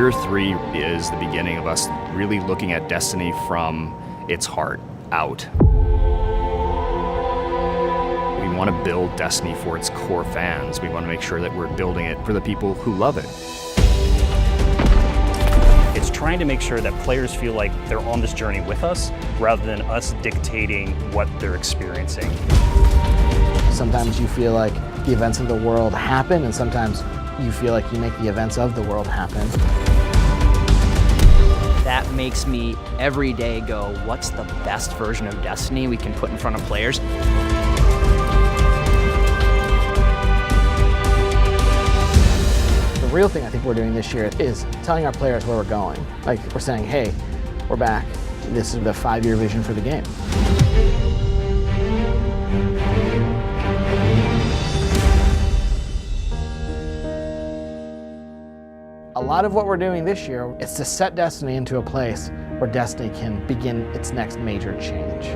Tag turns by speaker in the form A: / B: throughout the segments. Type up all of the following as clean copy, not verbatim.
A: Year 3 is the beginning of us really looking at Destiny from its heart out. We want to build Destiny for its core fans. We want to make sure that we're building it for the people who love it.
B: It's trying to make sure that players feel like they're on this journey with us, rather than us dictating what they're experiencing.
C: Sometimes you feel like the events of the world happen, and sometimes you feel like you make the events of the world happen.
D: That makes me every day go, what's the best version of Destiny we can put in front of players?
C: The real thing I think we're doing this year is telling our players where we're going. Like, we're saying, hey, we're back. This is the 5-year vision for the game. A lot of what we're doing this year is to set Destiny into a place where Destiny can begin its next major change.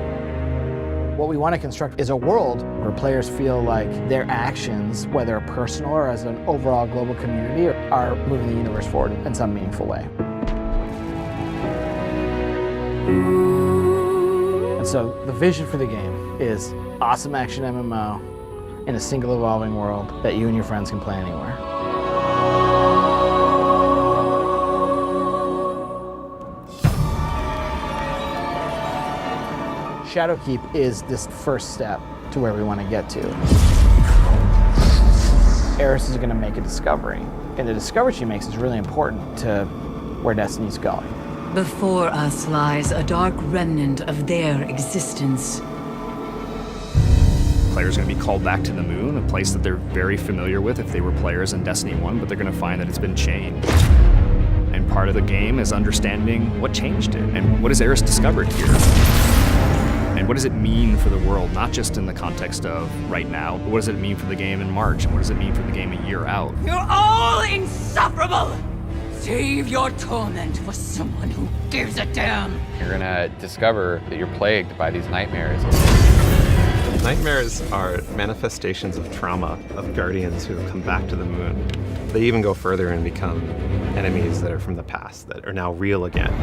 C: What we want to construct is a world where players feel like their actions, whether personal or as an overall global community, are moving the universe forward in some meaningful way. And so the vision for the game is awesome action MMO in a single evolving world that you and your friends can play anywhere. Shadowkeep is this first step to where we want to get to. Eris is going to make a discovery, and the discovery she makes is really important to where Destiny's going.
E: Before us lies a dark remnant of their existence.
A: Players are going to be called back to the moon, a place that they're very familiar with if they were players in Destiny 1, but they're going to find that it's been changed. And part of the game is understanding what changed it, and what has Eris discovered here. And what does it mean for the world, not just in the context of right now, but what does it mean for the game in March, and what does it mean for the game a year out?
E: You're all insufferable! Save your torment for someone who gives a damn!
F: You're gonna discover that you're plagued by these nightmares.
G: Nightmares are manifestations of trauma of guardians who have come back to the moon. They even go further and become enemies that are from the past, that are now real again.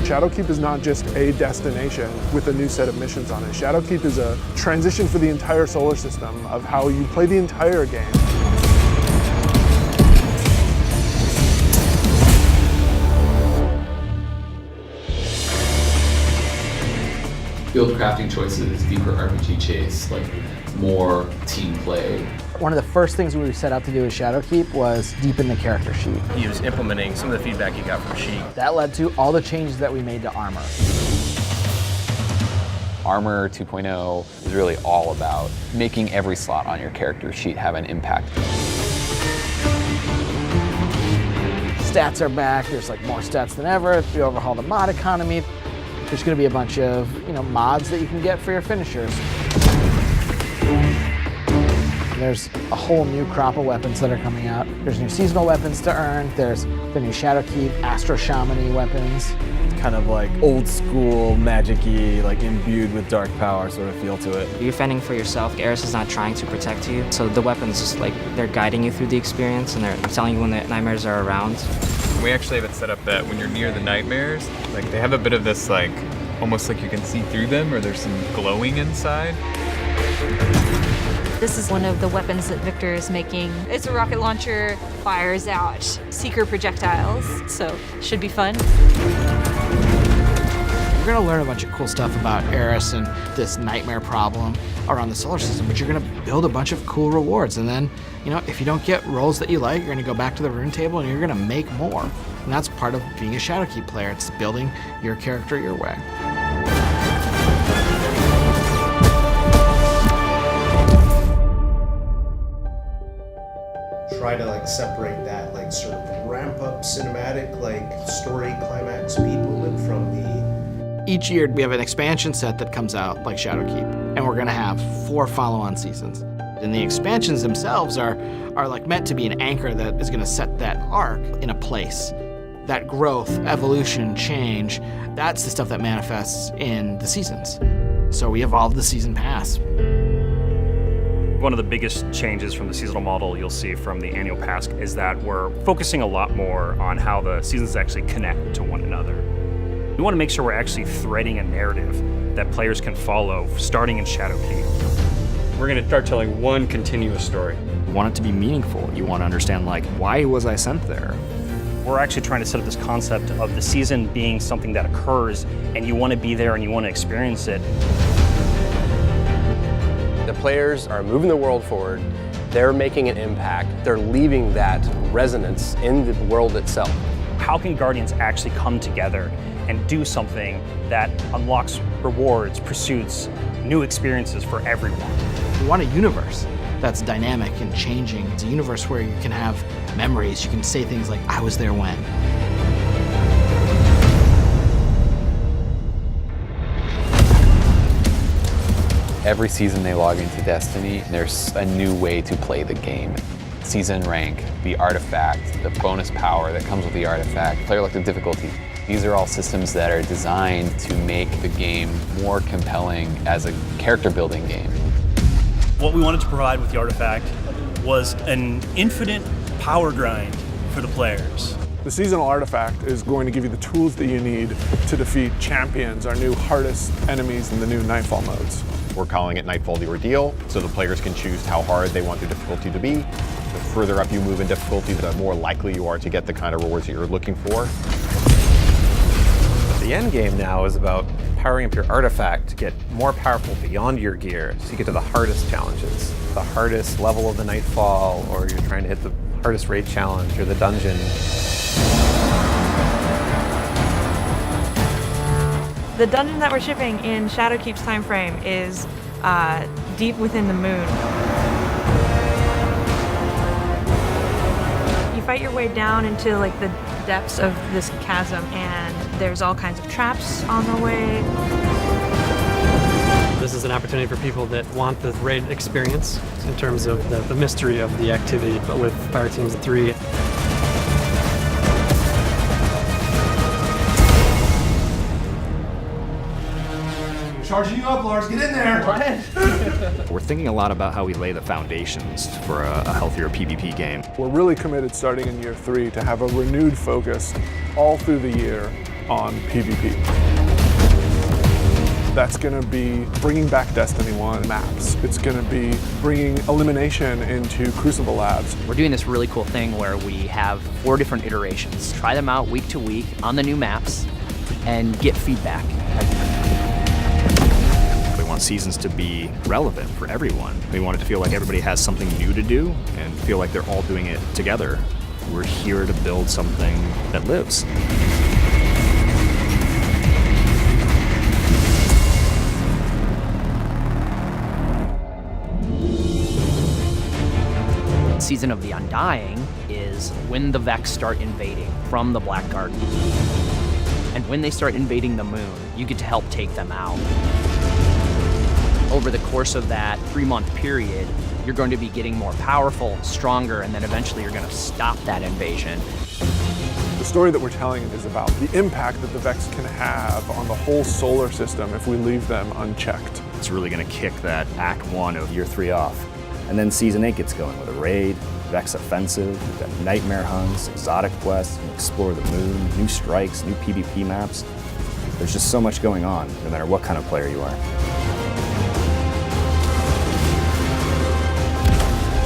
H: Shadowkeep is not just a destination with a new set of missions on it. Shadowkeep is a transition for the entire solar system of how you play the entire game.
I: Build crafting choices, deeper RPG chase, like more team play.
C: One of the first things we set out to do with Shadowkeep was deepen the character sheet.
J: He was implementing some of the feedback you got from Sheik.
C: That led to all the changes that we made to Armor.
F: Armor 2.0 is really all about making every slot on your character sheet have an impact.
C: Stats are back, there's like more stats than ever. We overhauled the mod economy. There's going to be a bunch of mods that you can get for your finishers. There's a whole new crop of weapons that are coming out. There's new seasonal weapons to earn. There's the new Shadowkeep, Astro Shaman-y weapons.
K: It's kind of like old school, magic-y, like imbued with dark power sort of feel to it.
L: You're fending for yourself. Eris is not trying to protect you. So the weapons just like, they're guiding you through the experience and they're telling you when the nightmares are around.
M: We actually have it set up that when you're near the nightmares, like they have a bit of this like, almost like you can see through them or there's some glowing inside.
N: This is one of the weapons that Victor is making. It's a rocket launcher, fires out seeker projectiles, so should be fun.
C: You're gonna learn a bunch of cool stuff about Eris and this nightmare problem around the solar system, but you're gonna build a bunch of cool rewards. And then, if you don't get roles that you like, you're gonna go back to the rune table and you're gonna make more. And that's part of being a Shadowkeep player. It's building your character your way.
O: Try to separate that sort of ramp up cinematic story climax speed movement from the...
C: Each year we have an expansion set that comes out like Shadowkeep, and we're gonna have 4 follow-on seasons. And the expansions themselves are meant to be an anchor that is gonna set that arc in a place. That growth, evolution, change, that's the stuff that manifests in the seasons. So we evolved the season pass.
B: one of the biggest changes from the seasonal model you'll see from the annual pass is that we're focusing a lot more on how the seasons actually connect to one another. We want to make sure we're actually threading a narrative that players can follow starting in Shadowkeep.
P: We're going to start telling one continuous story.
A: You want it to be meaningful. You want to understand, like, why was I sent there?
B: We're actually trying to set up this concept of the season being something that occurs and you want to be there and you want to experience it.
J: The players are moving the world forward. They're making an impact. They're leaving that resonance in the world itself.
B: How can Guardians actually come together and do something that unlocks rewards, pursuits, new experiences for everyone?
C: We want a universe that's dynamic and changing. It's a universe where you can have memories. You can say things like, I was there when.
F: Every season they log into Destiny, there's a new way to play the game. Season rank, the artifact, the bonus power that comes with the artifact, player elected difficulty. These are all systems that are designed to make the game more compelling as a character building game.
Q: What we wanted to provide with the artifact was an infinite power grind for the players.
H: The seasonal artifact is going to give you the tools that you need to defeat champions, our new hardest enemies in the new Nightfall modes.
R: We're calling it Nightfall the Ordeal, so the players can choose how hard they want their difficulty to be. The further up you move in difficulty, the more likely you are to get the kind of rewards that you're looking for.
G: The end game now is about powering up your artifact to get more powerful beyond your gear, so you get to the hardest challenges. The hardest level of the Nightfall, or you're trying to hit the hardest raid challenge, or the dungeon.
S: The dungeon that we're shipping in Shadowkeep's time frame is deep within the moon. You fight your way down into like the depths of this chasm, and there's all kinds of traps on the way.
T: This is an opportunity for people that want the raid experience in terms of the mystery of the activity, but with Fire Teams 3.
O: Charging you up, Lars. Get in there.
A: We're thinking a lot about how we lay the foundations for a healthier PvP game.
H: We're really committed starting in year 3 to have a renewed focus all through the year on PvP. That's going to be bringing back Destiny 1 maps. It's going to be bringing elimination into Crucible Labs.
D: We're doing this really cool thing where we have 4 different iterations. Try them out week to week on the new maps and get feedback.
A: We want seasons to be relevant for everyone. We want it to feel like everybody has something new to do and feel like they're all doing it together. We're here to build something that lives.
D: Season of the Undying is when the Vex start invading from the Black Garden. And when they start invading the moon, you get to help take them out. Over the course of that 3-month period, you're going to be getting more powerful, stronger, and then eventually you're going to stop that invasion.
H: The story that we're telling is about the impact that the Vex can have on the whole solar system if we leave them unchecked.
A: It's really going to kick that Act 1 of Year 3 off. And then Season 8 gets going with a raid, Vex offensive, we've got nightmare hunts, exotic quests, explore the moon, new strikes, new PvP maps. There's just so much going on, no matter what kind of player you are.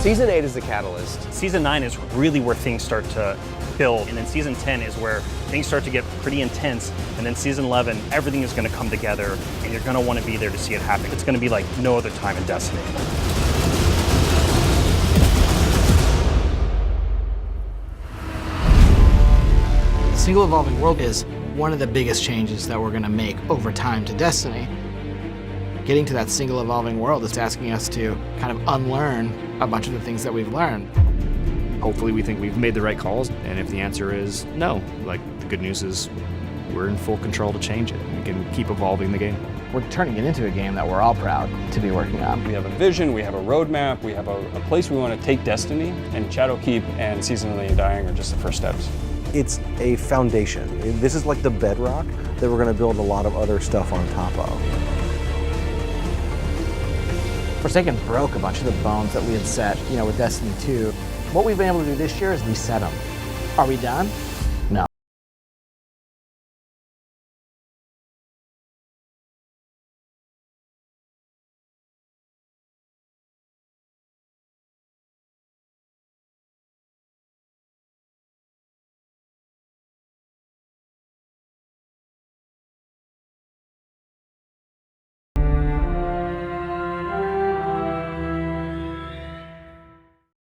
J: Season 8 is the catalyst.
B: Season 9 is really where things start to build, and then Season 10 is where things start to get pretty intense, and then Season 11, everything is going to come together, and you're going to want to be there to see it happen. It's going to be like no other time in Destiny.
C: Single evolving world is one of the biggest changes that we're going to make over time to Destiny. Getting to that single evolving world is asking us to kind of unlearn a bunch of the things that we've learned.
A: Hopefully we think we've made the right calls, and if the answer is no, like, the good news is we're in full control to change it. We can keep evolving the game.
C: We're turning it into a game that we're all proud to be working on.
P: We have a vision, we have a roadmap, we have a place we want to take Destiny, and Shadowkeep and Season of the Undying are just the first steps.
O: It's a foundation. This is like the bedrock that we're going to build a lot of other stuff on top of.
C: Forsaken broke a bunch of the bones that we had set, with Destiny 2. What we've been able to do this year is reset them. Are we done?